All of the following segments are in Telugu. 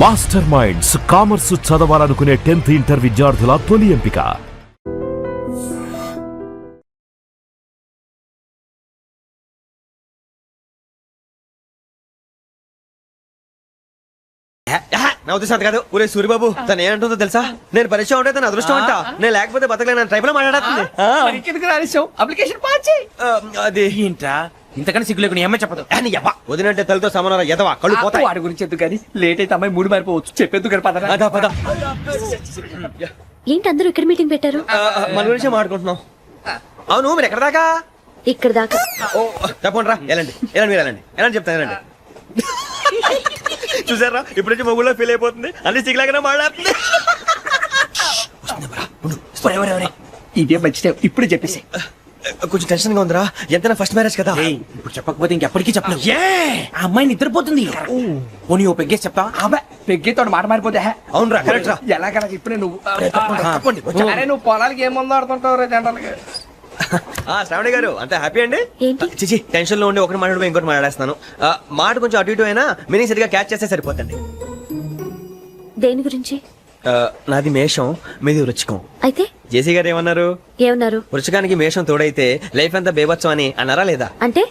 మాస్టర్ మైండ్స్ కామర్స్ చదవాలనుకునే 10th ఇంటర్ విద్యార్థుల తొలి ఎంపిక. నా ఉద్దేశం కాదు. ఊరే సూర్యబాబు తను ఏమంటుందో తెలుసా? నేను పరిచయం ఉంటే తన అదృష్టం అంట. నేను లేకపోతే బతకలేను ట్రైబ్ లో మాట్లాడుతుంది. అది ఏంట్రా ఇంతకన్నా సిగ్గు లేకుండా ఏమై చెప్పదు. వదినంటే తలతో సమానం ఎదవా కళ్ళు పోతాయి. వాడి గురించి ఎందుకు కానీ లేట్ అయితే అమ్మాయి మూడు మారిపోవచ్చు. చెప్పేందుకు కానీ పద. ఏంటి అందరూ ఇక్కడ మీటింగ్ పెట్టారు? మన గురించి మాట్లాడుకుంటున్నాం. అవును మీరు ఎక్కడ దాకా? ఇక్కడ దాకా. ఓ తప్పకుండా రా. వెళ్ళండి మీరు వెళ్ళండి చెప్తాను వెళ్ళండి. చూసారా ఇప్పుడు నుంచి మొగుల్లో ఫీల్ అయిపోతుంది. అన్ని సిగ్లాగానే మాట్లాడుతుంది. ఇదే మంచి ఇప్పుడు చెప్పేసి. కొంచెం టెన్షన్ గా ఉందిరా. ఎంతైనా ఫస్ట్ మ్యారేజ్ కదా. ఇప్పుడు చెప్పకపోతే ఇంకెప్పటికీ చెప్పలేవు. ఆ అమ్మాయి నిద్రపోతుంది. పోనీ ఓ పెగ్గేసి చెప్తా. పెగ్గేతో మాట మారిపోతే అవునరా కరెక్ట్ రా. ఎలాగలా ఇప్పుడే నువ్వు నువ్వు పొలాలకి ఏముందో ఆడుతుంటావు రే జనరల్గా. శ్రావణి గారు అంత హ్యాపీ అండి? ఏంటి చిచి టెన్షన్ లో ఉండి ఒకటి మాట్లాడుతూ ఇంకోటి మాట్లాడేస్తాను. మాట కొంచెం అటు ఇటు అయినా మీనింగ్ సరిగా క్యాచ్ చేస్తే సరిపోతండి. దేని గురించి? నాది మేషం, మీది వృచ్చికం. అయితే జేసీ గారు ఏమన్నారు? వృచ్చికానికి మేషం తోడైతే లైఫ్ అంతా బేబత్సం అని అన్నారా లేదా? అంటే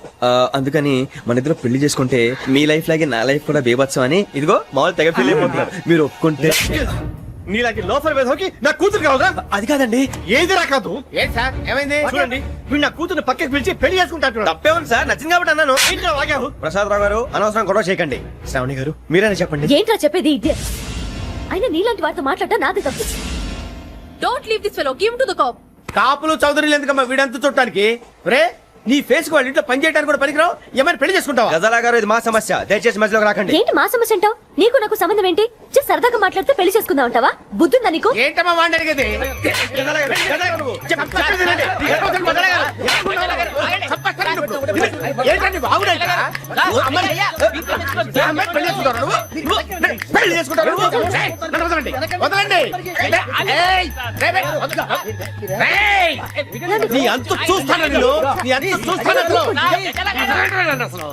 అందుకని మన ఇద్దరు పెళ్లి చేసుకుంటే మీ లైఫ్ లాగే నా లైఫ్ కూడా బేబత్సం అని ఇదిగో మామూలు తెగ ఫీల్ అయిపోతున్నారు. మీరు ఒప్పుకుంటే నీలాంటి లోఫర్ వేధోకి నా కూతురు కావదా? అది కాదండి. ఏది రాకాదు. ఏంటి సార్ ఏమైంది? చూడండి వీడు నా కూతురు పక్కకి పిలిచి పెళ్లి చేసుకుంటాడు. తప్పే ఉంది సార్, నచ్చింది కాబట్టి అన్నాను. ప్రసాద్ రావు గారు అనవసరం గొడవ చేయకండి. శ్రావణి గారు మీరైనా చెప్పండి. ఏంట్రా చెప్పేది? ఇదే అయినా నీలాంటి వారితో మాట్లాడటం నాది తప్పు. Don't leave this fellow, give to the cop. కాపులు చౌదరులు ఎందుకమ్మా వీడంతా చూడటానికి? రే నీ ఫేస్ కు వాళ్ళ ఇంట్లో పని చేయడానికి కూడా పనికిరావు. ఏమైనా పెళ్లి చేసుకుంటావా? గజాలా గారు ఇది మా సమస్య, దయచేసి మధ్యలోకి రాకండి. ఏంటి మా సమస్య అంటావు? నీకు నాకు సంబంధం ఏంటి? సరదాగా మాట్లాడితే పెళ్లి చేసుకుందాం అంటావా? బుద్ధుందా నీకు? ఏంటమ్మా వాడిని అడిగేది? పెళ్లి చేసుకుంటారు వదలండి. నీ అంత చూస్తాను నేను, నీ అంత చూస్తాను అసలు.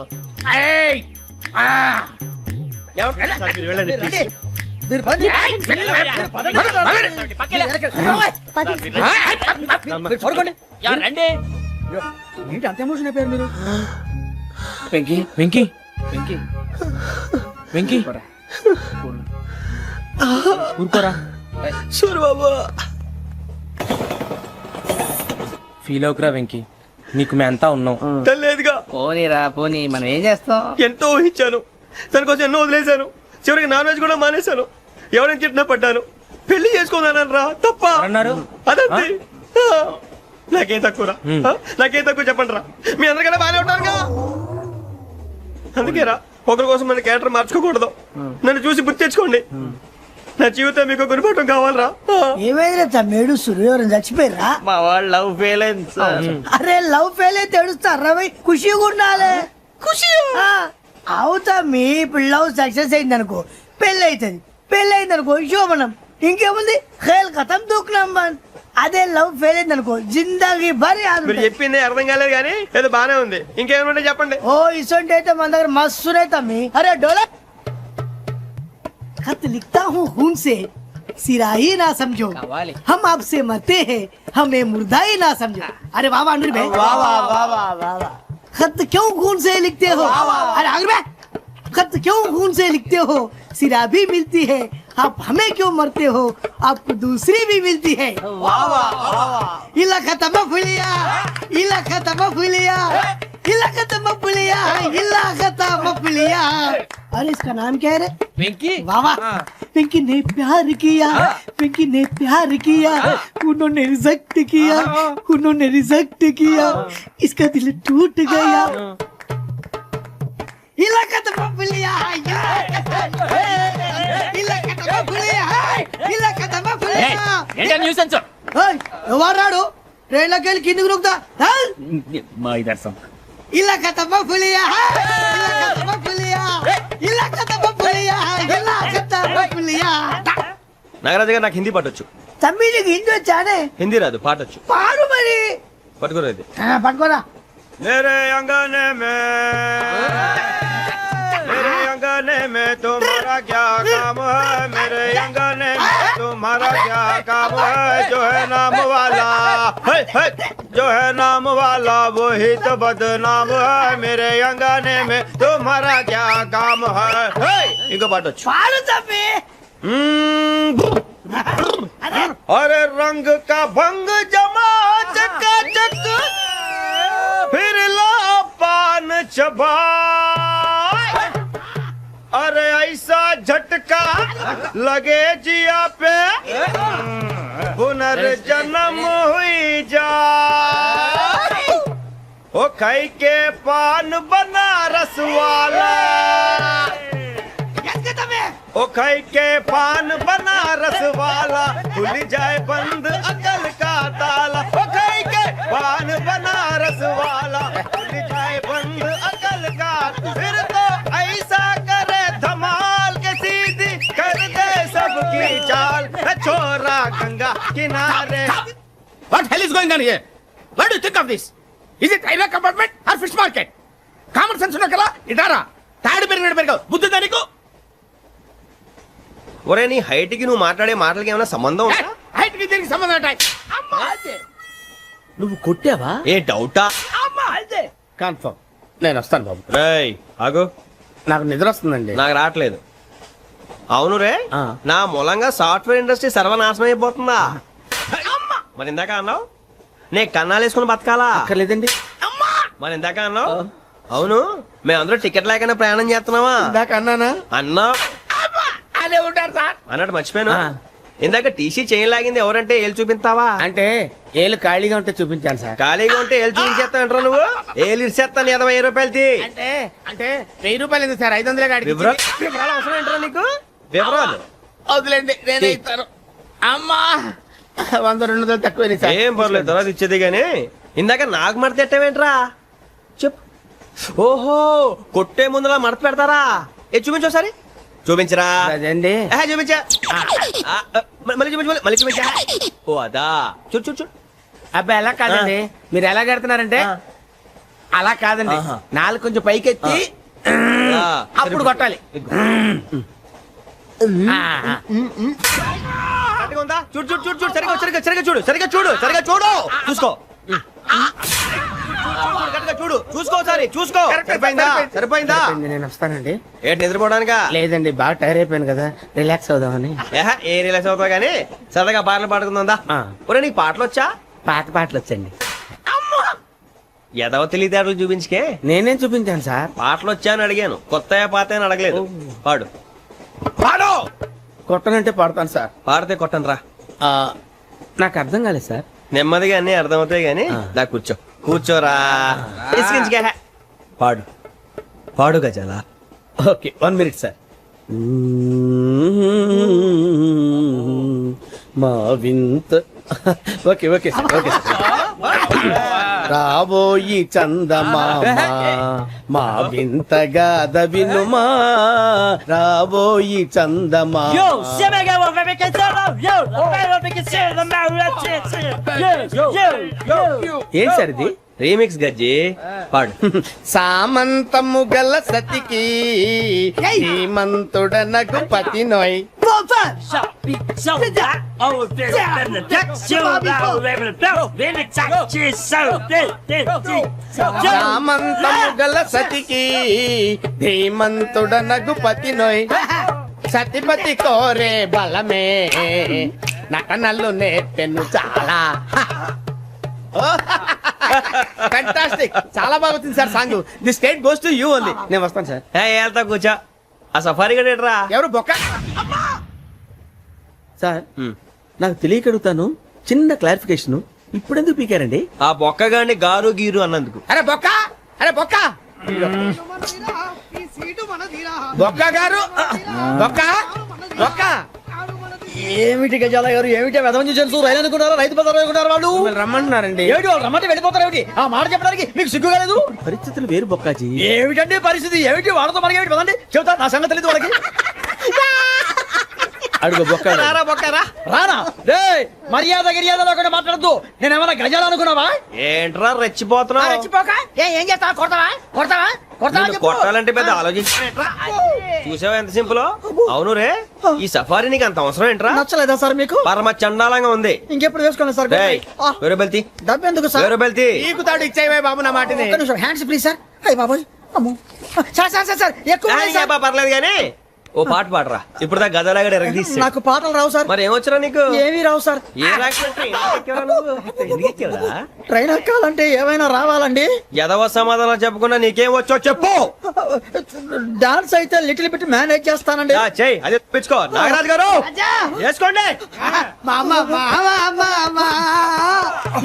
అంత ఎమోషన్ అయిపోయారు మీరు. వెంకీ వెంకీ వెంకీ వెంకీ ఊరుకోరా. సూర్యబాబు ఫీల్ అవుకురా వెంకీ, నీకు మేమంతా ఉన్నాం. తెలియదుగా. పోనీరా పోనీ, మనం ఏం చేస్తాం? ఎంతో ఊహించాను, దానికోసం ఎన్నో వదిలేశాను. చివరికి నాన్ వెజ్ కూడా మానేశాను. ఎవరైనా తిట్టినా పడ్డాను. పెళ్లి చేసుకోదానని రా తప్ప అన్నారు. అదంతే. నాకేం తక్కువ నాకేం తక్కువ చెప్పండి రా. మీ అందరికన్నా బాగానే ఉంటారుగా. అందుకే రా ఒకరి కోసం మన క్యారెక్టర్ మార్చుకోకూడదు. నన్ను చూసి గుర్తు తెచ్చుకోండి. నా జీవితం మీకు గురిపటం కావాలరా. ఏమైనా తమ్మేడు సూర్యవరం చచ్చిపోయిరా? మా వాళ్ళు లవ్ ఫెయిల్ అయింది. అరే లవ్ ఫెయిల్ అయితే ఏడుస్తారా? ఖుషిగా ఉండాలి. ఖుషి అవుతా. మీ ఇప్పుడు లవ్ సక్సెస్ అయింది అనుకో పెళ్ళి అవుతుంది. పెళ్ళి అయింది అనుకో శోభనం. ఇంకేముంది ఖేల్ కథం దూకునాం బాన్. అదే లవ్ ఫెయిల్ అయింది అనుకో జిందగీ భారీ. మీరు చెప్పింది అర్థం కాలేదు కానీ ఏదో బానే ఉంది. ఇంకేమైనా చెప్పండి. ఓ ఇసొంటి అయితే మన దగ్గర మస్తునే తమ్మి. అరే డోలా खत लिखता हूँ खून से सिरा ही ना समझो, हम आपसे मरते हैं हमें मुर्दा ही ना समझो. अरे वाह वाह अनुर भाई, वाह वाह वाह वाह वाह. खत क्यों खून से लिखते हो? अरे अनुर भाई खत क्यों खून से लिखते हो? सिरा भी मिलती है, आप हमें क्यों मरते हो? आपको दूसरी भी मिलती है. वाह वाह वाह. इला खत्म फुलिया, इला खत्म फुलिया, इला खत्म फुलिया, इला खत्म फुलिया. अरे इसका नाम क्या है रे? వెంకీ. वाह वाह. पिंकी ने प्यार किया, पिंकी ने प्यार किया, उन्होंने रिजेक्ट किया, उन्होंने रिजेक्ट किया, इसका दिल टूट गया. इलाका तो मफलिया, इलाका तो मफलिया, इलाका तो मफलिया. ఏంటా న్యూసెన్స్? ఎవరాడు ట్రైన్ లోకి వెళ్ళి కిందికి నొక్కుతా? మా ఇదర్శం. इलाका तो मफलिया, इलाका तो मफलिया, इलाका तो मफलिया, इलाका तो मफलिया. నాగరాజు గారు నాకు హిందీ పాటొచ్చు. తమ్మి నీకు హిందీ వచ్చానే? హిందీ రాదు, పాటొచ్చు. పాడు మరి. పట్టుకోలేదు. పట్టుకోరా. మేరే అంగనే మే मेरे अंगने में तुम्हारा क्या काम है मेरे अंगने में तुम्हारा क्या काम है जो है नाम वाला है जो है नाम वाला वही तो बदनाम है मेरे अंगने में तुम्हारा क्या काम है इनको बाटो పాడు తప్పి अरे रंग का भंग जमा चकाचक फिर ला पान चबा अरे ऐसा झटका लगे जिया पे पुनर्जन्म हुई जा ओ खाई के पान बनारस वाला ओ खाई के पान बनारस वाला खुल जाए बंद अकल का ताला ओ खाई के पान बनारस वाला खुल जाए बंद अकल का फिर तो ऐसा करे धमाल के सीधी कर दे सबकी चाल छोरा गंगा किनारे What hell is going on here? What do you think of this? Is it railway compartment or fish market? Common sense ఉన్న కదా ఇటారా తాడు పెరిగావు బుద్ధి దానికి ఒరే నీ హైట్ కి నువ్వు మాట్లాడే మాటలకి ఏమైనా సంబంధం ఉందా? హైట్ కి దీనికి సంబంధం ఉంటాయి అమ్మా అదే నువ్వు కొట్టావా ఏ డౌటా? అమ్మా అదే కన్ఫర్మ్ నేను వస్తాను బాబు రేయ్ ఆగు, నాకు నిద్ర వస్తుందండి నాకు రావట్లేదు. అవును రే, ఆ. నా మూలంగా సాఫ్ట్వేర్ ఇండస్ట్రీ సర్వనాశనం అయిపోతుందా? మరి ఇందాక అన్నావు నే కన్నాలు వేసుకుని బతకాలా? అక్కర్లేదండి మరి ఇందాక అన్నావు అవును మేమందరూ టికెట్ లేకనే ప్రయాణం చేస్తున్నావా ఇందాక అన్నానా అన్నా అదే ఉంటారు సార్ అన్నట్టు మర్చిపోయాను. ఆ. ఇందాక టీసీ చేయి లాగింది ఎవరంటే ఏళ్ళు చూపిస్తావా? అంటే ఏళ్ళు ఖాళీగా ఉంటే చూపించాను సార్ ఖాళీగా ఉంటే ఏళ్ళు చూపించేస్తానంటారు నువ్వు. ఏళ్ళు ఇచ్చేస్తాను 20 రూపాయలు తీ. అంటే అంటే 1000 రూపాయలు ఎందుకు సార్ 500 గాడికి వివరాలు అవసరం ఏంటరా నీకు? వివరాలు వదిలేండి నేనే ఇస్తాను అమ్మా 100 200 తక్కువ సార్ ఏం పర్లేదు తర్వాత ఇచ్చేది గానీ ఇందాక నాకు మడత ఎట్టవేంట్రా చెప్పు. ఓహో కొట్టే ముందులా మడత పెడతారా? ఏ చూపించు ఒకసారి. చూపించరా? అదండి చూపించా. మళ్ళీ చూపించు, మళ్ళీ చూపించా. ఓ అదా, చూడు చూడు చూడు. అబ్బాయి ఎలా కాదండి మీరు ఎలా కడుతున్నారంటే అలా కాదండి ఆహా. నాలుగు కొంచెం పైకెత్తి ఆ, అప్పుడు కొట్టాలి కరెక్ట్గా ఉందా? చూడు చూడు చూడు చూడు సరిగా సరిగా సరిగా చూడు సరిగా చూడు సరిగా చూడు చూసుకో. కరెక్ట్గా చూడు చూసుకో ఒకసారి చూసుకో. సరిపోయిందా? సరిపోయిందా? సరిపోయింది, నేను వస్తానండి ఏంటి నిద్రపోవడానికా? లేదండి బాగా టైర్ అయిపోయాను కదా రిలాక్స్ అవుదామని ఏ రిలాక్స్ అవుతావు కానీ సరదాగా పాటలు పాడుకుందా? ఆ. ఒరే నీకు పాటలు వచ్చా? పాత పాటలు వచ్చండి ఎదవ తెలివితేటలు చూపించుకే. నేనేం చూపించాను సార్ పాటలు వచ్చా అని అడిగాను, కొత్త పాత అని అడగలేదు. పాడు పాడు కొట్టనంటే పాడతాను సార్ పాడితే కొట్టను రా. ఆ, నాకు అర్థం కాలేదు సార్ నెమ్మదిగా అన్ని అర్థమవుతాయి గానీ దా కూర్చో. కూర్చోరా. ఇసుకించుకే. పాడు పాడు గజాల. ఓకే 1 మినిట్ సార్ మా వింత okay okay sir okay sir రాబోయి చందమామ మా వింతగా వినుమా రాబోయి చందమామ ఏం సార్ ఇది రీమిక్స్ గజ్జి. పాడు. సామంతము గల సతికి హేమంతుడనగు పతి నోయ్ సామంతము గల సతికి ధీమంతుడనగు పతి నోయ్ సతిపతి కోరే బలమే నటనలు నేర్పెను చాలా ఫ్యాంటాస్టిక్ చాలా బాగా వచ్చింది sir song the state goes to you only నేను వస్తాను సార్ వెళ్తా కూర్చో. ఆ సఫారీ గడేట్రా. ఎవరు బొక్క సార్ నాకు తెలియక అడుగుతాను చిన్న క్లారిఫికేషన్ ఇప్పుడెందుకు పీకారండి ఆ బొక్కగాని గారు గీరు అన్నందుకు. అరే బొక్క అరే బొక్క బొక్క గారు బొక్క బొక్క ఏమిటి గజాల గారు ఏమిటి వెదవం చూసారు రైలు అనుకున్నారా రైతు బజార్ అనుకున్నారు వాళ్ళు మిమ్మల్ని రమ్మంటున్నారండి ఏమిటి వాళ్ళు రమ్మంటే వెళ్ళిపోతారు ఏమిటి ఆ మాట చెప్పడానికి మీకు సిగ్గు కాలేదు పరిస్థితులు వేరు బొక్కాజీ ఏమిటండి పరిస్థితి ఏమిటి వాళ్ళతో మనకి ఏమిటి పదండి చెబుతా నా సంగతి తెలియదు వాళ్ళకి అడుగు బొక్క రారా బొక్కరా. రానా రే మర్యాద గిర్యాద లేకుండా మాట్లాడద్దు నేనేమన్నా గజాలు అనుకున్నావా ఏంట్రా రెచ్చిపోతున్నావు? రెచ్చిపోక ఏం చేస్తావా కొడతావా కొడతావా కొట్టాలంటే పెద్ద ఆలోచించానేట్రా చూసావా ఎంత సింపుల్. అవును రే, ఈ సఫారీ నీకు అంత అవసరం ఏంట్రా? నచ్చలేదా సార్ మీకు? పరమ చండాలంగా ఉంది. ఇంకెప్పుడు వేసుకోండి సార్. రేయ్, వేరే బెల్తి డబ్బు ఎందుకు సార్? వేరే బెల్తి నీకు తాడు ఇచ్చేవే బాబు నా మాటని. ఒక్క నిమిషం హ్యాండ్స్ ప్లీజ్ సార్. అయ్య బాబోయ్ అమ్మో. సార్ సార్ సార్ సార్ ఎక్కువ ఉన్నాయి సార్. పర్లేదు కానీ ఓ పాట పాడరా. ఇప్పుడు దా గదలాగడ ఎరగదీసి. నాకు పాటలు రావు సార్. మరి ఏమొచ్చరా నీకు? ఏమీ రావు సార్. ఏ రాకపోతే ట్రైన్ ఎక్కాలంటే ఏమైనా రావాలండి? ఎదవ సమాధానం చెప్పకుండా నీకేం వచ్చో చెప్పు. డాన్స్ అయితే లిటిల్ బిట్ మేనేజ్ చేస్తానండి. చెయ్యి, అది తెప్పించుకో. నాగరాజు గారు వేసుకోండి. మామా మామా మామా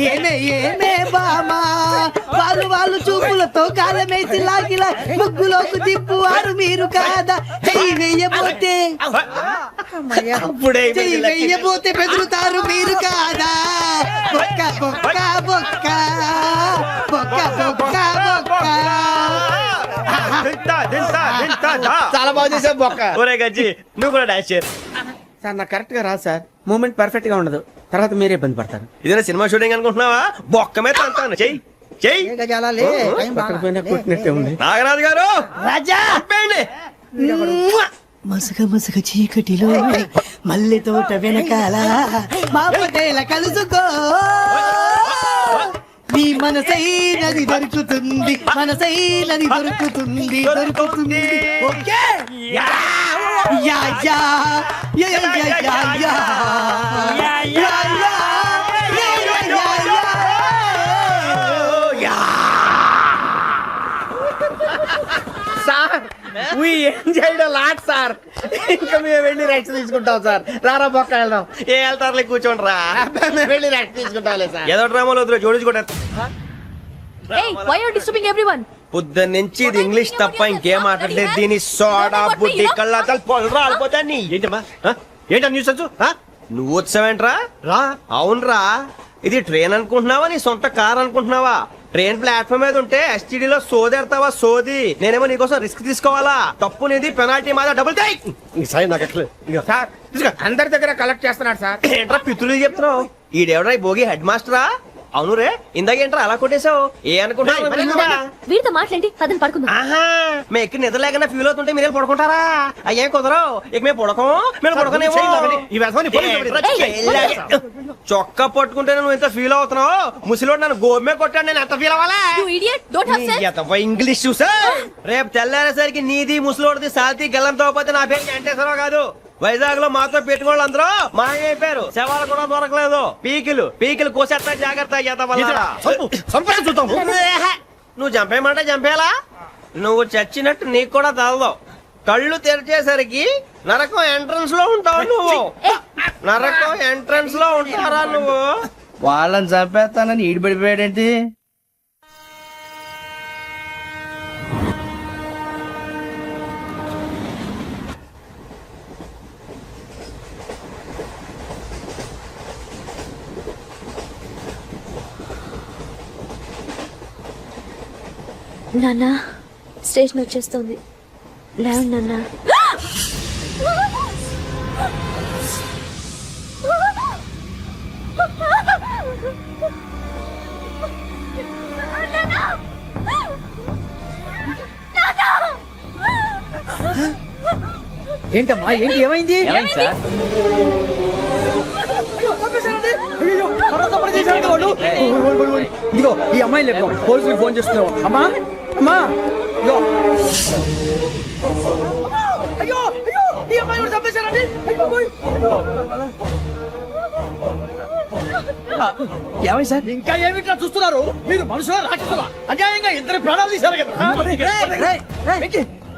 ఏమే ఏమే బామా వాళ్ళు చూపులతో కాలమేసి లాగిలా ముగ్గులోకి తిప్పువారు మీరు కాదా? చెయ్యి వెయ్యబోతే అప్పుడే చెయ్యి వెయ్యబోతే బెదురుతారు మీరు కాదా? బొక్క బొక్క బొక్క బొక్క బొక్క బొక్క. చాలా బాగా చేసావు బొక్క. ఒరే గజ్జి, నువ్వు కూడా డాన్స్ చేయరు. సార్ నాకు కరెక్ట్ గా రాదు సార్. మూమెంట్ పర్ఫెక్ట్ గా ఉండదు, తర్వాత మీరే ఇబ్బంది పడతారు. ఇదేనా సినిమా షూటింగ్ అనుకుంటున్నావా? బొక్క మీద అంటాను. చెయ్యి చెయ్యి. ఏ గజాలాలే, టైం బాగా. పక్కన పోయినా కొట్టినట్టే ఉంది. నాగరాజు గారు రాజా చెప్పండి. మసక మసక చీకటిలో మల్లె తోట వెనకాల మా పటేల కలుసుకో. నీ మనసైనది దొరుకుతుంది, మనసైనది దొరుకుతుంది, దొరుకుతుంది. Okay yeah yeah yeah yeah yeah yeah yeah yeah yeah yeah. Sir we enjoyed a lot sir. ఇంకా మేము వెళ్ళి రెస్ట్ తీసుకుంటాం సార్. రారా బొక్క వెళ్దాం. ఏ వెళ్తారులే, కూర్చోండి రా. మేము వెళ్ళి రెస్ట్ తీసుకుంటాంలే సార్. ఏదో డ్రామాలో వద్దు, జోడించుకుంటా. Hey, why are you disturbing everyone? పొద్దున్న నుంచి ఇది ఇంగ్లీష్ తప్ప ఇంకేం మాట్లాడలేదు. దీని సోడా బుడ్డి కళ్ళ పొలం రాలిపోతా. నీ ఏంటమ్మా ఏంటా న్యూస్ వచ్చు? నువ్వు వచ్చావేంట్రా? రా. అవునరా, ఇది ట్రైన్ అనుకుంటున్నావా నీ సొంత కార్ అనుకుంటున్నావా? ట్రైన్ ప్లాట్ఫామ్ మీద ఉంటే STD లో సోదేడతావా సోది? నేనేమో నీకోసం రిస్క్ తీసుకోవాలా? తప్పు నీది, పెనాల్టీ మాదా, డబుల్ టై. సార్ అందరి దగ్గర కలెక్ట్ చేస్తున్నాడు సార్. ఏంట్రా పితులు చెప్తున్నావు? ఈడెవడ్రా భోగి హెడ్ మాస్టరా? అవును రే, ఇందాకేంట్రా అలా కొట్టేశావు? ఏ అనుకుంటున్నావు? వీరితో మాట్లాడి అతను పడుకుందాం. ఆహా, మేము ఎక్కడ నిద్ర లేకుండా ఫీల్ అవుతుంటే మీరు పడుకుంటారా? అయ్యేం కుదరవు. ఇక మేము పడకం, మేము పడకనేమో. చొక్కా పట్టుకుంటే నువ్వు ఎంత ఫీల్ అవుతున్నావు? ముసలివాడు నన్ను గోమే కొట్టాడు, నేను ఎంత ఫీల్ అవ్వాలా? You idiot, don't have sense. English చూసా. రేపు తెల్లారేసరికి నీది ముసలివాడిది సాల్తీ గల్లంతో పోతే నా పేరు వెంకటేశ్వరరావు కాదు. వైజాగ్ లో మాతో పెట్టుకోళ్ళు అందరూ మాయమైపోయారు. శవాలు కూడా దొరకలేదు. పీకిలు కోసేస్తా, జాగ్రత్త. నువ్వు చంపేయమంటే చంపేలా? నువ్వు చచ్చినట్టు నీకు కూడా తగదు. కళ్ళు తెరిచేసరికి నరకం ఎంట్రన్స్ లో ఉంటావు నువ్వు. నరకం ఎంట్రన్స్ లో ఉంటారా నువ్వు? వాళ్ళని చంపేస్తానని ఈడిపడిపోయాడేంటి? నాన్న, స్టేషన్ వచ్చేస్తుంది. లేవండి నాన్న. ఏంటమ్మా ఏంటి ఏమైంది? ఇదిగో ఈ అమ్మాయి లేదు, పోలీసులకు ఫోన్ చేస్తున్నావు. అమ్మా అమ్మా ఇదిగో. అయ్యో అయ్యో ఈ అమ్మాయి కూడా చంపేశారండి. ఏమై సార్? ఇంకా ఏమిట్లా చూస్తున్నారు? మీరు మనుషుల రాక్షసులా? అన్యాయంగా ఇద్దరు ప్రాణాలు తీశారు కదా.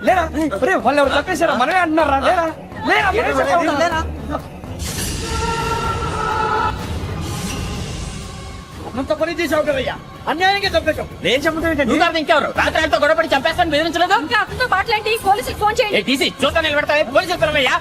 లేరా వాళ్ళు ఎవరు చంపేశారా? మనమే అంటున్నారా? లేరా అంత పని చేసావు కదయ్యా, అన్యాయంగా చంపేశావు. నేను చెప్పడం నువ్వు ఇంకెవరు? రాత్రి గొడవపడి చంపేస్తాను బెదిరించలేదు. ఇంకా అతనితో మాట్లాడి పోలీసులకు ఫోన్ చేయండి. టీసీ చూస్తా నిలబెడతా. పోలీసులు పిలవయ్యా.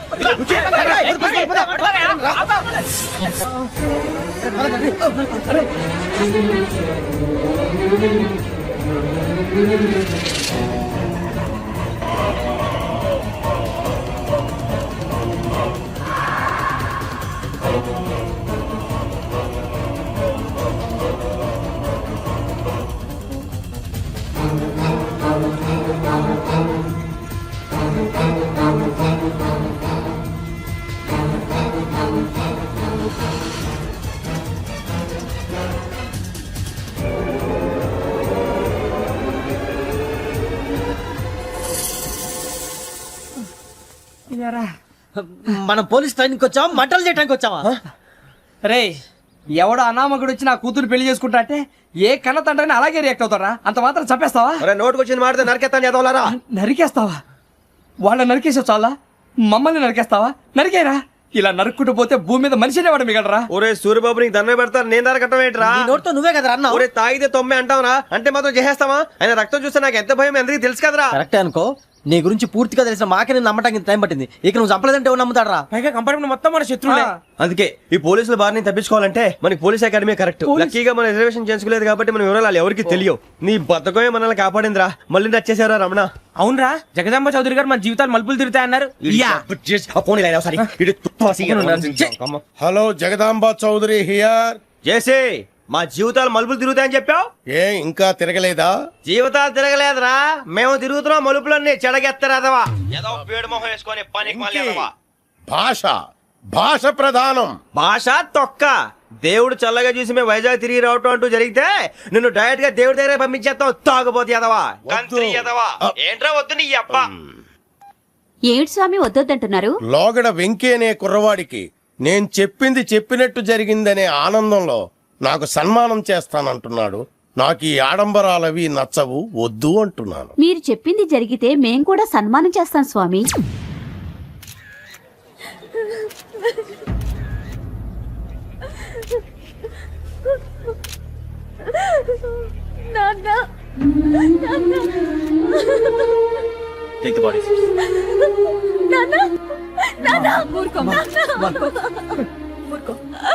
మనం పోలీస్ ట్రైనింగ్ వచ్చావా మంటలు చేయడానికి వచ్చావా రే ఎవడో అనామకుడు వచ్చి నా కూతురు పెళ్లి చేసుకుంటా అంటే ఏ కన్న తండ్రిని అలాగే రియాక్ట్ అవుతారా? అంత మాత్రం చంపేస్తావా? అరే నోటుకు వచ్చింది మాడితే నరికెత్తాను చదవాలరా. నరికేస్తావా? వాళ్ళని నరికేసావు చాలా, మమ్మల్ని నరికేస్తావా? నరికేరా. ఇలా నరుక్కుంటూ పోతే భూమి మీద మనిషినే వాడు మిగలరా. ఒరే సూర్యబాబు నీకు దండ పెడతారు, నేను నరకటం ఏంట్రా? నోటితో నువ్వే కదా అన్నావు. ఒరే తాగితే తొమ్మే అంటావురా, అంటే మాత్రం చేసేస్తావా? ఆయన రక్తం చూస్తే నాకు ఎంత భయం అందరికీ తెలుసు కదరా. కరెక్టే అనుకో, నీ గురించి పూర్తిగా తెలిసిన మాకే నేను నమ్మటానికి టైం పట్టింది. ఇక నువ్వు చంపలేదంటే ఎవరు నమ్ముతాడరా? పైగా కంపార్ట్మెంట్ మొత్తం మన శత్రువులే. అందుకే ఈ పోలీసుల బారిని తప్పించుకోవాలంటే మనకి పోలీస్ అకాడమీ కరెక్ట్. లక్కీగా మన రిజర్వేషన్ చేసుకోలేదు కాబట్టి మన వివరాలు ఎవరికి తెలియవు. నీ బతకమే మనల్ని కాపాడిందిరా. మళ్ళీ నచ్చేసారా రమణ? అవునరా, జగదాంబ చౌదరి గారు మన జీవితాలు మలుపులు తిరుగుతాయన్నారు. Hello, Jagadamba Chowdary here. చేసే మా జీవితాలు మలుపులు తిరుగుతాయని చెప్పావు, ఏ ఇంకా తిరగలేదా? జీవితాలు తిరగలేదురా, మేము తిరుగుతున్నాం మలుపులన్నీ. చెడగెత్తరాదవా ఏదో పేడు మొహం వేసుకొని పనికి మాలేదవా. భాష భాష ప్రధానం. భాష తొక్క. దేవుడు చల్లగా చూసి మేము వైజాగ్ తిరిగి రావటం అంటూ జరిగితే నిన్ను డైరెక్ట్ గా దేవుడి దగ్గర పంపించేస్తాం. తాగబోతు ఎదవా, కంత్రి ఎదవా. ఏంట్రా వద్దు నీ అబ్బా. ఏడు స్వామి వద్దొద్దంటున్నారు. లోగడ వెంకీ అనే కుర్రవాడికి నేను చెప్పింది చెప్పినట్టు జరిగిందనే ఆనందంలో నాకు సన్మానం చేస్తానంటున్నాడు. నాకు ఈ ఆడంబరాలవి నచ్చవు, వద్దు అంటున్నాను. మీరు చెప్పింది జరిగితే మేం కూడా సన్మానం చేస్తాం స్వామి.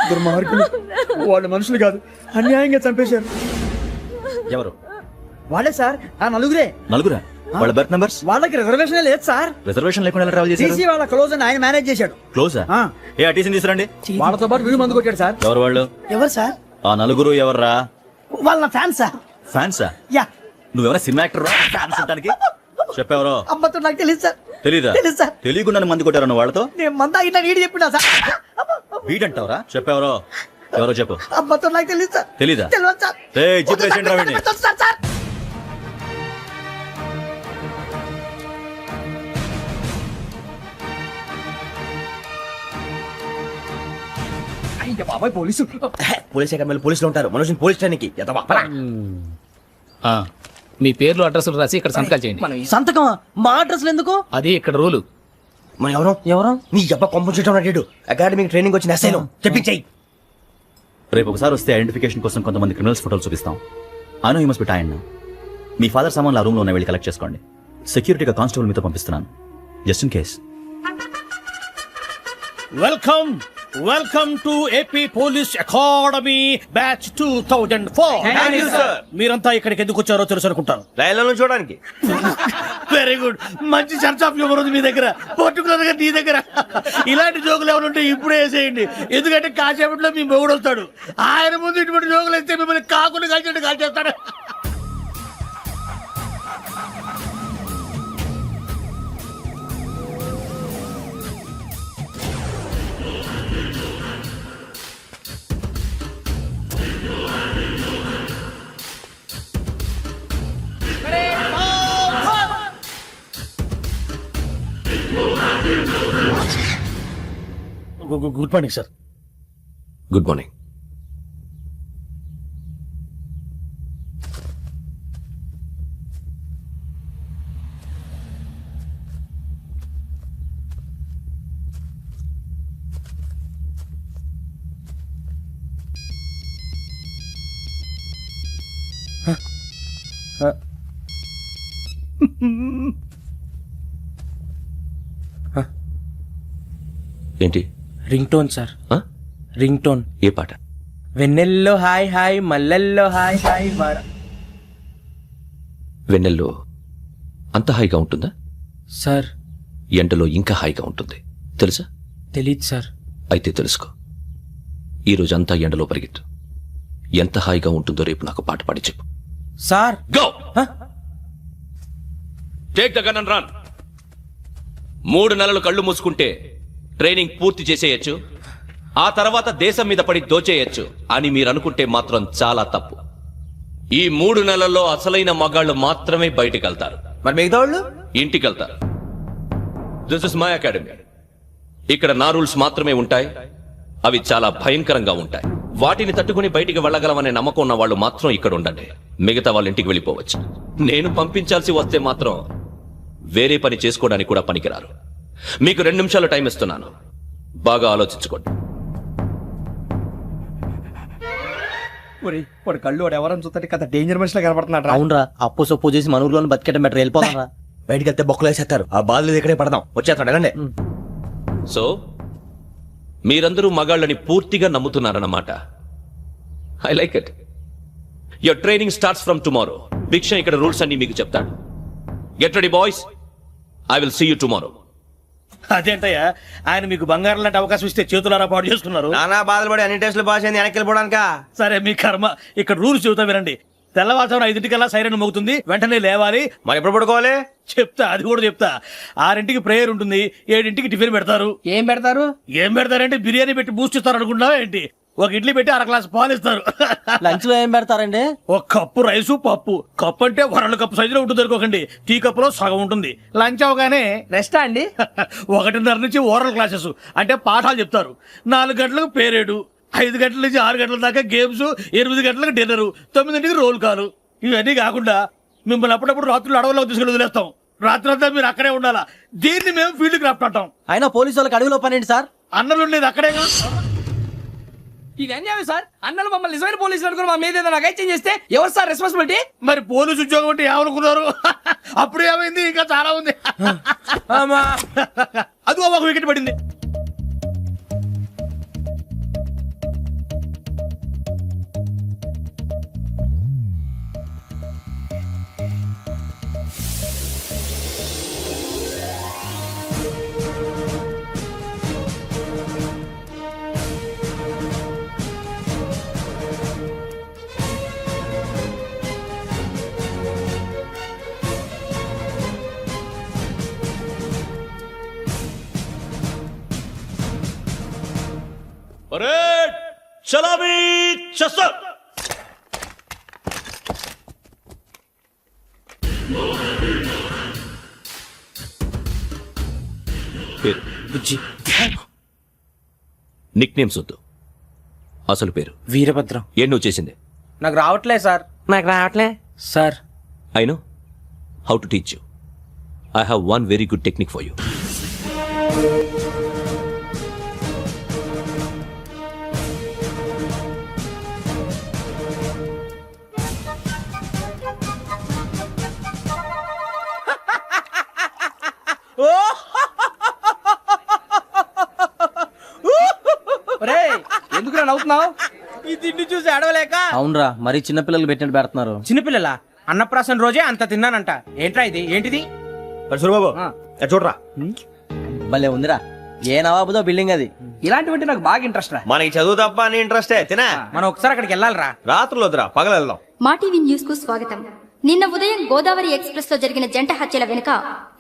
దుర్మార్గులు, వాళ్ళు మనుషులు కాదు, అన్యాయంగా చంపేశారు. ఎవరు? వాళ్ళే సార్, ఆ నలుగురే. నలుగురా? వాళ్ళ బర్త్ నంబర్స్? వాళ్ళకి రిజర్వేషన్ లేదు సార్. రిజర్వేషన్ లేకుండా ఎలా ట్రావెల్ చేశారు? టీసీ వాళ్ళ క్లోజ్ అని ఆయన మేనేజ్ చేశాడు. క్లోజా? ఏ ఆ టీసీని తీసుకురండి. వాళ్ళతో పాటు వీడు మందు కొట్టాడు సార్. ఎవరు వాళ్ళు? ఎవరు సార్? ఆ నలుగురు ఎవర్రా? వాళ్ళ ఫ్యాన్ సార్. ఫ్యాన్సా? యా. నువ్వెవరా సినిమా యాక్టర్ రా? ఫ్యాన్స్ అంటానికి చెప్పావరో? అమ్మతో నాకు తెలియదు సార్. తెలీదా? తెలీదు సార్. తెలియకుండా మంది కొట్టారు వాళ్ళతో? నేను మంద అయినా నీడి చెప్పినా సార్. వీడంటావరా? చెప్పావరో? ఎవరో చెప్పు. అమ్మతో నాకు తెలియదు సార్. తెలీదా? తెలియదు సార్. ఏయ్, జీప్ రేసేయండి రా వీడిని. Sir sir. అయ్య బాబాయ్, పోలీసు. పోలీస్ అకాడమీలో పోలీసులు ఉంటారు. మనుషులు పోలీస్ స్టేషన్కి ఎదవా. మీ పేర్లు అడ్రస్లు రాసి ఇక్కడ సంతకాలు చేయండి. సంతకం మా అడ్రస్లు ఎందుకు? అది ఇక్కడ రూలు. మనం ఎవరో ఎవరు? నీ అబ్బా పంపించడం అడిగాడు. అకాడమిక్ ట్రైనింగ్ వచ్చిన అసైలం చెప్పించాయి. రేపు ఒకసారి వస్తే ఐడెంటిఫికేషన్ కోసం కొంతమంది క్రిమినల్స్ ఫోటోలు చూపిస్తాం. I know you must be tired now. Me father సామాన్లు ఆ రూమ్ లో ఉన్న వెళ్ళి కలెక్ట్ చేసుకోండి. సెక్యూరిటీగా కానిస్టేబుల్ మీతో పంపిస్తున్నాను, just in case. Welcome welcome to AP police academy batch 2004. మీరంతా ఇక్కడికి ఎందుకు వచ్చారో తెలుసు అనుకుంటాను. లైన్లో చూడడానికి. వెరీ గుడ్, మంచి సెన్స్ ఆఫ్ హ్యూమర్ ఉంది మీ దగ్గర, పర్టికులర్ గా నీ దగ్గర. ఇలాంటి జోకులు ఎవరు ఉంటే ఇప్పుడే వేసేయండి, ఎందుకంటే కాసేపట్లో మీ మొగుడు వస్తాడు. ఆయన ముందు ఇటువంటి జోకులు వేస్తే మిమ్మల్ని కాకుండా కాల్చేట్టు కాల్చేస్తాడు. Good morning sir. Good morning. ఏంటి? Ring tone sir. Ring tone. ఏ పాట? వెన్నెల్లో హాయ్ హాయ్, మల్లెల్లో హాయ్ హాయ్. వెన్నెల్లో అంత హాయిగా ఉంటుందా సార్? ఎండలో ఇంకా హాయిగా ఉంటుంది తెలుసా? తెలీదు సార్. అయితే తెలుసుకో. ఈరోజు అంతా ఎండలో పరిగెత్తు. ఎంత హాయిగా ఉంటుందో రేపు నాకు పాట పాడి చెప్పు. Sir go take the gun and run. 3 నెలలు కళ్ళు మూసుకుంటే ట్రైనింగ్ పూర్తి చేసేయచ్చు, ఆ తర్వాత దేశం మీద పడి దోచేయచ్చు అని మీరు అనుకుంటే మాత్రం చాలా తప్పు. ఈ 3 నెలల్లో అసలైన మగాళ్ళు మాత్రమే బయటికి వెళ్తారు. మరి మిగతా వాళ్ళు ఇంటికి వెళ్తారు. This is my academy. ఇక్కడ నా రూల్స్ మాత్రమే ఉంటాయి. అవి చాలా భయంకరంగా ఉంటాయి. వాటిని తట్టుకుని బయటికి వెళ్ళగలమనే నమ్మకం ఉన్న వాళ్ళు మాత్రం ఇక్కడ ఉండండి. మిగతా వాళ్ళ ఇంటికి వెళ్ళిపోవచ్చు. నేను పంపించాల్సి వస్తే మాత్రం వేరే పని చేసుకోవడానికి కూడా పనికిరారు. మీకు 2 నిమిషాలు టైం ఇస్తున్నాను. బాగా ఆలోచించుకోండి. వాడు కళ్ళు వాడు ఎవరైనా చూస్తే కదా డేంజర్ మనిషిలో కనపడుతున్నాడు. అవునరా, అప్పు సొప్పు చేసి మన ఊర్లో బతికేయడం బెటర్. వెళ్ళిపోతారా? బయటికి వెళ్తే బొక్కలు వేసేస్తారు. ఆ బాధలు ఇక్కడే పడదాం. వచ్చేస్తాడు వెళ్ళండి. సో మీరందరూ మగాళ్ళని పూర్తిగా నమ్ముతున్నారన్నమాట. I like it. Your training starts from tomorrow. భిక్ష ఇక్కడ రూల్స్ అన్ని మీకు చెప్తాడు. Get ready boys. I will see you tomorrow. అదేంటయ్యా, ఆయన మీకు బంగారం లాంటి అవకాశం ఇస్తే చేతులారా పాటు చేసుకున్నారు. నానా బాధలు పడి అన్ని టెస్టులు పాస్ అయింది, వెనక్కి వెళ్ళిపోవడానికా? సరే మీ కర్మ. ఇక్కడ రూల్స్ చెబుతా వినండి. తెల్లవారుజామున 5 సైరన్ మోగుతుంది, వెంటనే లేవాలి. మరి ఎప్పుడు పడుకోవాలి? చెప్తా, అది కూడా చెప్తా. 6 ప్రేయర్ ఉంటుంది, 7 టిఫిన్ పెడతారు. ఏం పెడతారు? ఏం పెడతారంటే బిర్యానీ పెట్టి బూస్ట్ ఇస్తారు అనుకుంటున్నావా ఏంటి? ఒక ఇడ్లీ పెట్టి 1 గ్లాస్ పాలు ఇస్తారు. లంచ్ లో ఏం పెడతారండి? ఒక కప్పు రైసు పప్పు. కప్పు అంటే 1 కప్పు సైజులో ఉంటుంది అనుకోకండి. టీ కప్పులో సగం ఉంటుంది. లంచ్ అవగానే రెస్టా అండి? 1:30 నుంచి ఓరల్ క్లాసెస్ అంటే పాఠాలు చెప్తారు. 4 గంటలకు పేరేడు, 5 గంటల నుంచి 6 గంటల దాకా గేమ్స్, 8 గంటలకు డిన్నర్, 9 రోల్ కాలు. ఇవన్నీ కాకుండా మిమ్మల్ని అప్పుడప్పుడు రాత్రులు అడవుల్లో తీసుకెళ్ళి వదిలేస్తాం. రాత్రి అంతా మీరు అక్కడే ఉండాలా. దీన్ని మేము ఫీల్డ్ క్రాఫ్ట్ అంటాం. అయినా పోలీసు వాళ్ళకి అడవిలో పని ఏంటి సార్? అన్నలు ఉండేది అక్కడే. ఇది అన్యాయం సార్. అన్నలు మమ్మల్ని నిజమైన పోలీసులు అనుకుని మా మీద ఏదైనా నగైత్యం చేస్తే ఎవరు సార్ రెస్పాన్సిబిలిటీ? మరి పోలీసు ఉద్యోగం అంటే ఏమనుకున్నారు? అప్పుడు ఏమైంది? ఇంకా చాలా ఉంది. అది ఒక వికెట్ పడింది. పరేడ్ చలామీ చసర్. నిక్ నేమ్స్ వద్దు, అసలు పేరు. వీరభద్రం. ఏం నువ్వు చేసింది? నాకు రావట్లే సార్. నాకు రావట్లే sir. I know how to teach you. I have one very good technique for you. ఎందుకు నవ్వుతున్నావు? ఈ తిండి చూసి అడవలేక. అవునరా, మరి చిన్నపిల్లలు పెట్టినట్టు పెడుతున్నారు. చిన్నపిల్లల అన్నప్రాసన రోజే అంత తిన్నానంట. ఏంట్రా ఇది? ఏంటిది? సూరిబాబు చూడరా, భలే ఉందిరా. ఏ నవాబుదో బిల్డింగ్ అది. ఇలాంటివంటే నాకు బాగా ఇంట్రెస్ట్ రా. మనకి చదువు తప్ప అని ఇంట్రెస్టే. తినా మనం ఒకసారి అక్కడికి వెళ్ళాలిరా. రాత్రులు వద్దురా, పగలు వెళ్దాం. మా టీవీ న్యూస్ కు స్వాగతం. నిన్న ఉదయం గోదావరి ఎక్స్ప్రెస్ లో జరిగిన జంట హత్యల వెనుక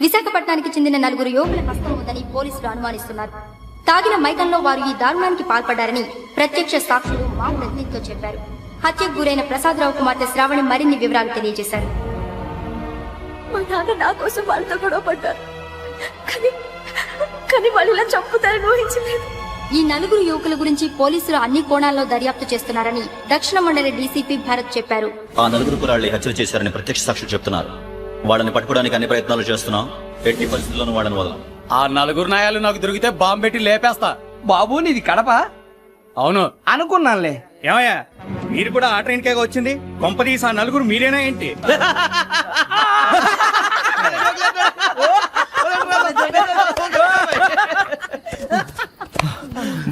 విశాఖపట్నానికి చెందిన 4 యువకుల హస్తం ఉందని పోలీసులు అనుమానిస్తున్నారు. తాగిన మైకంలో వారు ఈ దారుణానికి పాల్పడ్డారని ప్రత్యక్ష సాక్షులు మా ప్రతినిధితో చెప్పారు. హత్యకు గురైన ప్రసాదరావు కుమార్తె శ్రావణి మరిన్ని వివరాలు తెలియజేశారు. మా నాన్న నా కోసం వాళ్ళతో గొడవ పడ్డారు, కానీ వాళ్ళు ఇలా చంపుతారని ఊహించలేదు. ఈ 4 యువకుల గురించి పోలీసులు అన్ని కోణాల్లో దర్యాప్తు చేస్తున్నారని దక్షిణ మండలి డీసీపీ భరత్ చెప్పారు. ఆ 4 కురాళ్లు హత్యలు చేశారని ప్రత్యక్ష సాక్షులు చెప్తున్నారు. వాళ్ళని పట్టుకోవడానికి అన్ని ప్రయత్నాలు చేస్తున్నాం. ఎట్టి పరిస్థితుల్లోనూ వాళ్ళని వదలం. ఆ 4 నాయాలు నాకు దొరికితే బాంబు పెట్టి లేపేస్తా. బాబు నీది కడప? అవును అనుకున్నానులే. ఏమయ్యా, మీరు కూడా ఆ ట్రైన్ కేగా వచ్చింది? కొంపదీసి ఆ 4 మీరేనా ఏంటి?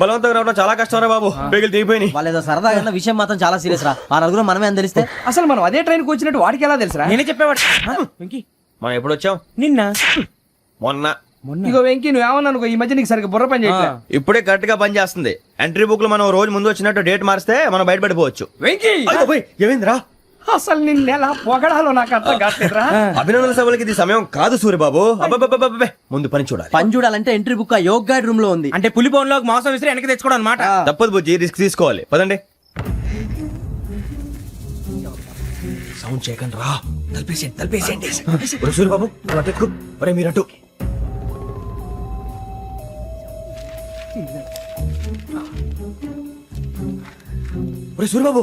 బలవంతంగా రావడం చాలా కష్టం రా బాబు. బేగులు దిగిపోయినాయి. వాళ్ళేదో సరదాగా అన్న విషయం మాత్రం చాలా సీరియస్ రా. ఆ 4 మనమే అని తెలిస్తే అసలు మనం అదే ట్రైన్ కు వచ్చినట్టు వాడికి ఎలా తెలుసురా? నేనే చెప్పేవాడు. మనం ఎప్పుడు వచ్చాం? నిన్న మొన్న. ఇగో వెంకీ నువ్వేమన్నా అనుకో, ఈ మధ్య నీకు సరిగ్గా బుర్ర పని చేయట్లే. ఇప్పుడే కరెక్ట్ గా పని చేస్తుంది. ఎంట్రీ బుక్ లో మనం రోజు ముందు వచ్చినట్టు డేట్ మారిస్తే మనం బయటపడిపోవచ్చు. వెంకీ ఏమైందిరా? అసలు నిన్న ఎలా పొగడాలో నాకు అర్థం కావట్లేదురా. అభినందన సభలకి ఇది సమయం కాదు సూర్యబాబు. అబ్బబ్బబ్బబ్బబ్బే, ముందు పని చూడాలి. పని చూడాలంటే ఎంట్రీ బుక్ ఆ యోగ్ గైడ్ రూమ్ లో ఉంది. అంటే పులి బోన్ లోకి మాంసం విసిరి వెనక్కి తెచ్చుకోవడం అనమాట. తప్పదు బుజ్జి, రిస్క్ తీసుకోవాలి. పదండి. సౌండ్ చేయకండి రా. తలపేసేయండి. సూర్యబాబు మీరు అటు. సూర్యబాబు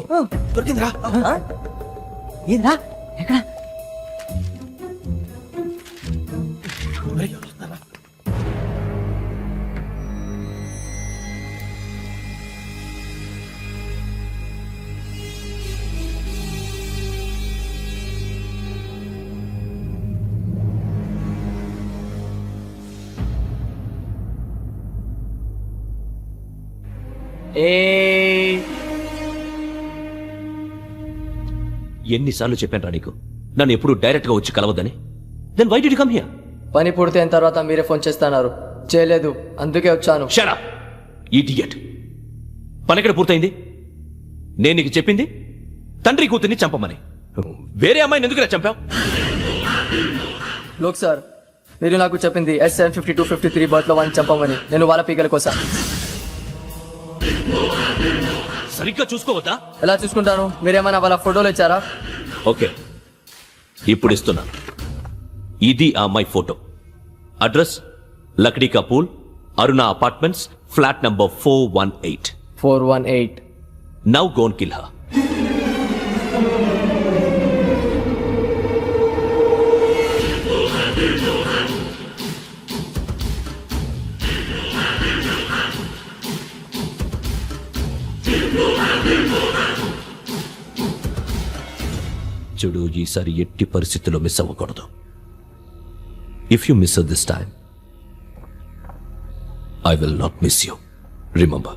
దొరికిందిరా. ఏంద్రా ఎక్కడ ఎన్నిసార్లు చెప్పాను రా నీకు నన్ను ఎప్పుడు డైరెక్ట్ గా వచ్చి కలవద్దని. Then why did you come here? పని పూర్తయిన తర్వాత మీరే ఫోన్ చేస్తున్నారు, చేయలేదు, అందుకే వచ్చాను. Shut up idiot. పని ఎక్కడ పూర్తయింది? నేను నీకు చెప్పింది తండ్రి కూతుర్ని చంపమని. వేరే అమ్మాయిని ఎందుకురా చంపావు? లోక్ సార్, మీరు నాకు చెప్పింది S75253 బర్త్ లో వాడిని చంపమని. నేను వాళ్ళ పీకల కోసం. సరిగ్గా చూసుకోవద్దా? ఎలా చూసుకుంటాను? మీరేమైనా వాళ్ళ ఫోటోలు ఇచ్చారా? ఓకే, ఇప్పుడు ఇస్తున్నా. ఇది ఆ అమ్మాయి ఫోటో. అడ్రస్ లక్డీ కా pool, Aruna apartments, flat number 418. 418. Now go and kill her. చూడు, ఈసారి ఎట్టి పరిస్థితుల్లో మిస్ అవ్వకూడదు. If you miss this time I will not miss you. Remember.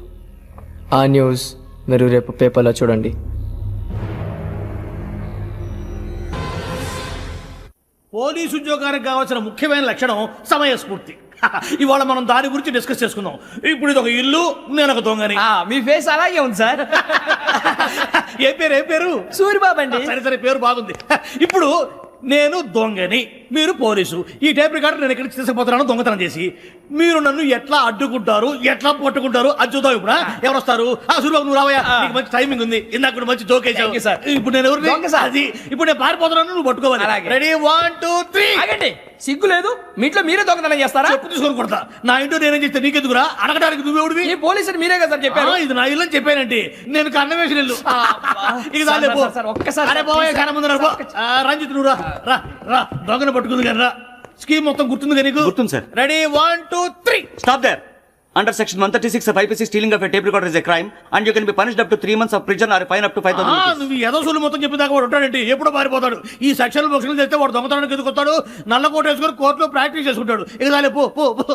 ఆ న్యూస్ మీరు రేపు పేపర్లో చూడండి. పోలీసు ఉద్యోగానికి కావాల్సిన ముఖ్యమైన లక్షణం సమయస్ఫూర్తి. ఇవాళ మనం దాని గురించి డిస్కస్ చేసుకుందాం. ఇప్పుడు ఇది ఒక ఇల్లు, నేను ఒక దొంగని. మీ ఫేస్ అలాగే ఉంది సార్. ఏ పేరు? సూరిబాబు అండి. సరే పేరు బాగుంది. ఇప్పుడు నేను దొంగని, మీరు పోలీసు. ఈ టైప్ రికార్డు నేను ఎక్కడికి తీసుకుపోతున్నాను దొంగతనం చేసి. మీరు నన్ను ఎట్లా అడ్డుకుంటారు, ఎట్లా పట్టుకుంటారు అది చూద్దాం. ఇప్పుడు ఎవరు వస్తారు? సూరిబాబు నువ్వు రావయ్యా, నీకు మంచి టైమింగ్ ఉంది. ఇందాక మంచి జోక్ వేసావు సార్. ఇప్పుడు నేను ఎవరు? అది ఇప్పుడు నేను పారిపోతున్నాను, నువ్వు పట్టుకోవాలి. రెడీ 1 2 3. ఆగండి, సిగ్గు లేదు? మీ ఇంట్లో మీరే దొంగతనం చేస్తారా? చెప్పు తీసుకొని కొడతా. నా ఇంట్లో నేనేం చేస్తే నీకెందుకురా? అడగడానికి నువ్వెవడివి? ఈ పోలీసులు మీరే కదా సార్ చెప్పారు. ఇది నా ఇల్లు అని చెప్పానంటే నేను కన్నం వేసిన ఇల్లు. ఒక్కసారి రంజిత్ నువ్వు రా రా, దొంగను పట్టుకుంది కానీ రా. స్కీమ్ మొత్తం గుర్తుంది కానీ నీకు? గుర్తుంది sir. Ready 1 2 3. Stop there. Under section 136 of IPC, stealing of a tape recorder is a crime and you can be punished up to 3 months of prison or a fine up to 5,000 rupees. నువ్వు ఏదో సూలు మొత్తం చెప్పేదాకా వాడు ఉంటాడంటే ఎప్పుడో పారిపోతాడు. ఈ సెక్షన్ బుక్స్ చేస్తే వాడు దొంగతనానికి ఎందుకు వస్తాడు? నల్ల కోట వేసుకొని కోర్టులో ప్రాక్టీస్ చేసుకుంటాడు. ఇక చాలే పో పో పో.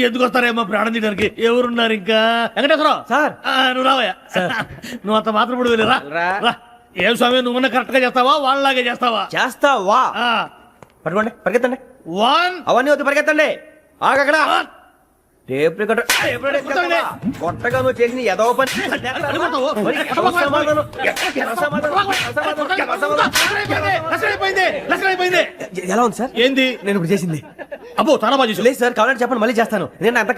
ఎందుకు వస్తారేమో ప్రాణం తీయడానికి. ఎవరున్నారు ఇంకా? వెంకటేశ్వరరావు సార్, నువ్వు రావయ్యా. నువ్వు అంత మాత్రం ఇప్పుడు వెళ్ళి రా రా. ఏం స్వామి, నువ్వు కరెక్ట్ గా చేస్తావా వాళ్ళలాగే చేస్తావా? చేస్తావా? పట్టుకోండి, పరిగెత్తండి. 1. అవన్నీ వద్దు, పరిగెత్తండి. ఆగక్కడ. టేప్ రికార్డర్ కొత్తగా నువ్వు చేసిన ఏదో పని. ఎలా ఉంది సార్? ఏంది నేను ఇప్పుడు చేసింది? అబ్బో చాలా బాగా చేసావు. లేదు సార్, కావాలంటే చెప్పండి, మళ్ళీ చేస్తాను. నేను అంత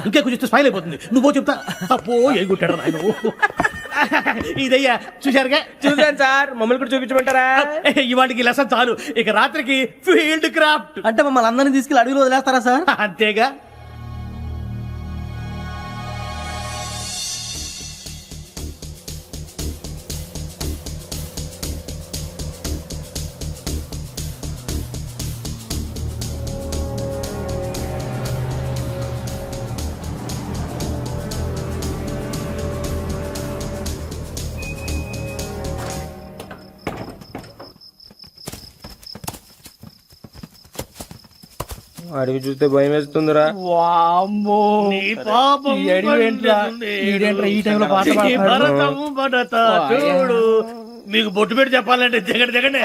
ఇంకే కొంచెం స్మైల్ అయిపోతుంది. నువ్వు చెప్తా. అబ్బో ఏ గుట్టాడు ఆయన. ఇదయ్యా చూశారుగా? చూసాను సార్. మమ్మల్ని కూడా చూపించమంటారా? ఇవాటికి లెసన్ చాలు. ఇక రాత్రికి ఫీల్డ్ క్రాఫ్ట్. అంటే మమ్మల్ని అందరినీ తీసుకెళ్ళి అడుగులో వదిలేస్తారా సార్? అంతేగా. అడిగి చూస్తే భయం వేస్తుందిరా. నీ పాపం ఈ టైంలో పాట భరతము భరత చూడు. మీకు బొట్టు పెట్టి చెప్పాలంటే దిగండి.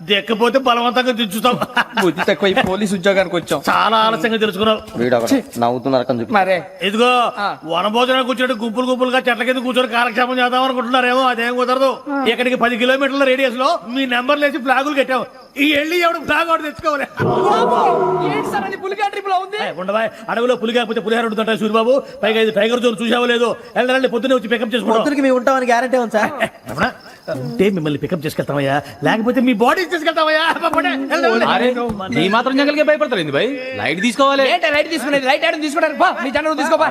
దిక్కపోతే బలవంతంగా దించుతాం. బుద్ధి తక్కువ పోలీసు ఉద్యోగానికి వచ్చాం. చాలా ఆలస్యంగా తెలుసుకున్నావు. మరే ఇదిగో వనభోజనానికి కూర్చోటి గుంపులుగా చెట్ల కింద కూర్చొని కాలక్షేపం చేద్దాం అనుకుంటున్నారేమో. అదేం కుదరదు. ఇక్కడికి 10 కిలోమీటర్ల రేడియస్ లో మీ నెంబర్లు వేసి ఫ్లాగులు కట్టాం. ఈ వెళ్ళి ఎవడు ఫ్లాగ్ ఒకటి తెచ్చుకోవాలి. ఉండవా, అడవిలో పులి కాకపోతే పులిహార ఉంటుంటాయి సూరిబాబు. పైగా ఇది టైగర్ జోన్ చూసావో లేదో. వెళ్ళండి, పొద్దున్నే వచ్చి పికప్ చేసుకుంటాం. మేము ఉంటామని గ్యారంటీ ఉంది సార్. ఉంటే మిమ్మల్ని పికప్ చేసుకెళ్తామయ్యా, లేకపోతే మీ బాడీ తీసుకెళ్తామయ్యా. అరే నీ మాత్రం జంగల్కే భయపడతారు ఏంది భయ్? లైట్ తీసుకోవాలి. ఏంటి లైట్ తీసుకునేది? లైట్ ఆడని తీసుకోవడానికి బా, నీ జనం తీసుకోబా.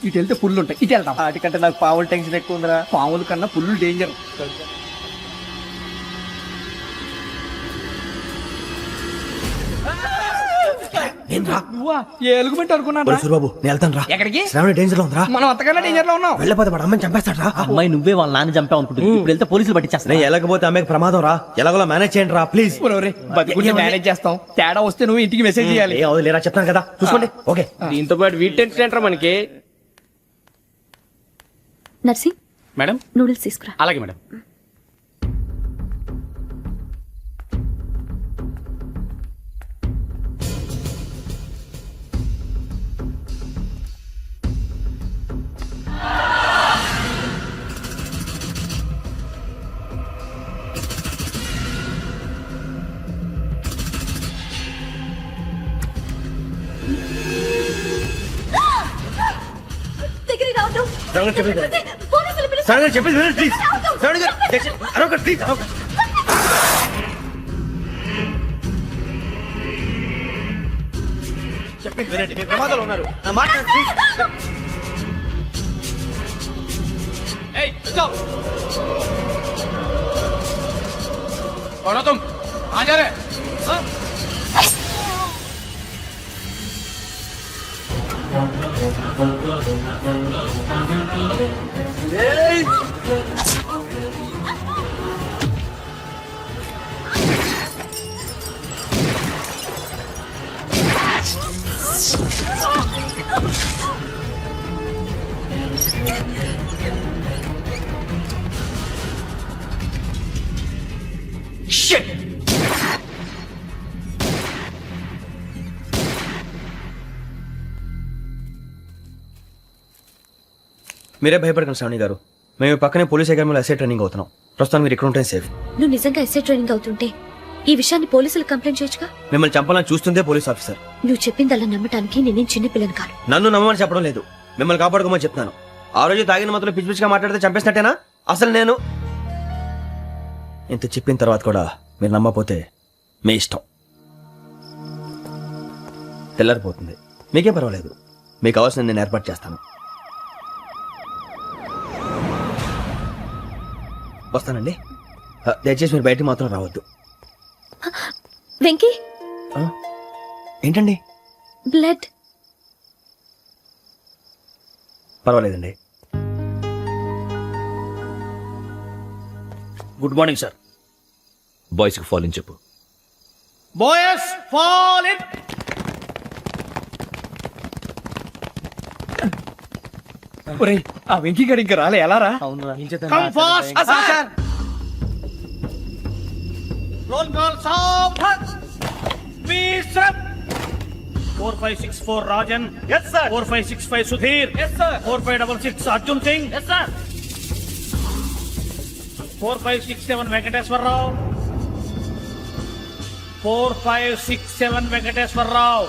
ఇటు వెళ్తే పుల్లు ఉంటాయి, ఇటు వెళ్తాం. వాటికంటే నాకు పావులు టెన్షన్ ఎక్కువ ఉందిరా. పాముల కన్నా పుల్లు డేంజర్. నువ్వా? ఏ ఎలుగుబెట్టి అనుకున్నాను. సూరిబాబు నేను వెళ్తాను రా. ఎక్కడికి? శ్రావణి డేంజర్ లో ఉందిరా. మనం అంతకన్నా డేంజర్ లో ఉన్నాం. వెళ్ళపోతే వాడు అమ్మని చంపేస్తాడు రా. అమ్మాయి నువ్వే వాళ్ళ నాన్న చంపావు అనుకుంటుంది. ఇప్పుడు వెళ్తే పోలీసులు పట్టించేస్తా. నేను వెళ్ళకపోతే అమ్మకి ప్రమాదం రా. ఎలాగోలా మేనేజ్ చేయండి రా ప్లీజ్. బతికుంటే మేనేజ్ చేస్తాం. తేడా వస్తే నువ్వు ఇంటికి మెసేజ్ చేయాలి. ఏ లేరా చెప్తాను కదా, చూసుకోండి. ఓకే. దీంతో పాటు వీటి టెన్షన్ ఏంట్రా మనకి? నర్సింగ్ మేడం నూడిల్స్ తీసుకురా. అలాగే మేడం. దగ్గరికి రావద్దు. శ్రావణి చెప్పేది పోలీసులు పిలుస్తారు. శ్రావణి చెప్పేది వినండి, ప్లీజ్. శ్రావణి గారు అరొక ప్లీజ్. చెప్పేది వినండి, మీరు ప్రమాదాలు ఉన్నారు. నా మాట ప్లీజ్. ఏయ్ స్టాప్. कौन हो तुम? कहाँ जा रहे? हाँ? Shit! మీరే భయపడకండి శ్రావణి గారు. మేము పక్కనే పోలీస్ అకాడమీలో ఎస్ఐ ట్రైనింగ్ అవుతున్నాం. ప్రస్తుతం మీరు ఇక్కడ ఉంటే సేఫ్. నువ్వు నిజంగా ఎస్ఐ ట్రైనింగ్ అవుతుంటే ఈ విషయాన్ని పోలీసులకు కంప్లైంట్ చేయొచ్చుగా. మిమ్మల్ని చంపాలని చూస్తుందే పోలీస్ ఆఫీసర్. నువ్వు చెప్పిందల్లా నమ్మటానికి నేనేం చిన్నపిల్లని కాను. నన్ను నమ్మమని చెప్పడం లేదు, మిమ్మల్ని కాపాడుకోమని చెప్తున్నాను. ఆ రోజు తాగిన మాత్రం పిచ్చి పిచ్చిగా మాట్లాడితే చంపేసినట్టేనా? అసలు నేను ఇంత చెప్పిన తర్వాత కూడా మీరు నమ్మపోతే మీ ఇష్టం. తెల్లారిపోతుంది, మీకే పర్వాలేదు. మీకు కావాల్సిన నేను ఏర్పాటు చేస్తాను. వస్తానండి. దయచేసి మీరు బయటికి మాత్రం రావద్దు. వెంకీ ఏంటండి? బ్లడ్. పర్వాలేదండి. Good morning sir. బాయ్స్ కి ఫాలో చెప్పు. Boys fall in. ఒరేయ్ ఆ వెంకీ గడి ఇంకా రాలే, ఎలా రా? Come fast sir. Roll call సావధాన్. Please 4564 Rajan. yes sir. 4565 Sudheer. yes sir. 4566 Arjun Singh. yes sir. 4567 Venkateswararao. 4567 Venkateswararao.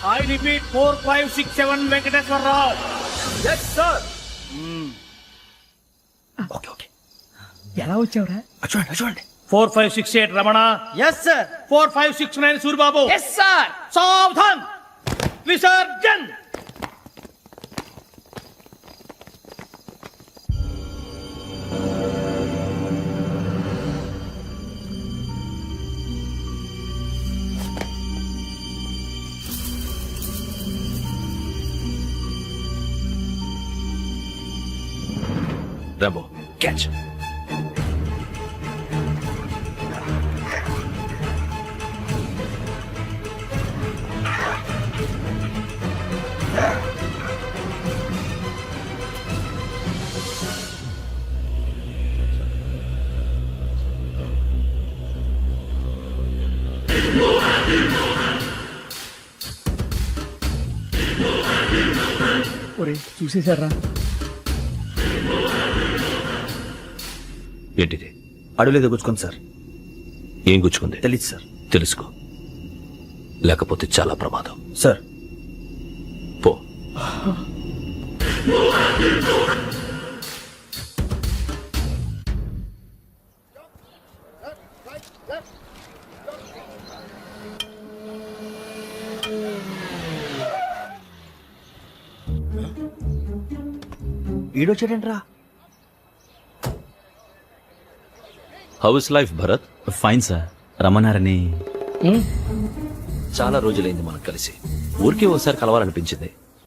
I repeat 4567 Venkateswararao. yes sir. Okay okay. ఎలా వచ్చావురా? చూడండి చూడండి. 4568 Ramana. yes sir. 4569 Suribabu. Yes sir. సావధాన్. విసర్జన్. Rambo, catch. ఒరే చూసేశారా? ఏంటిది? అడవిలో గుచ్చుకుంది సార్. ఏం గుచ్చుకుంది? తెలీదు సార్. తెలుసుకో, లేకపోతే చాలా ప్రమాదం. సార్ ఈడొచ్చాడేంట్రా? How's life Bharat? Fine sir, రమ్మన్నారని. చాలా రోజులైంది మనం కలిసి. ఊరికే ఓసారి కలవాలనిపించింది.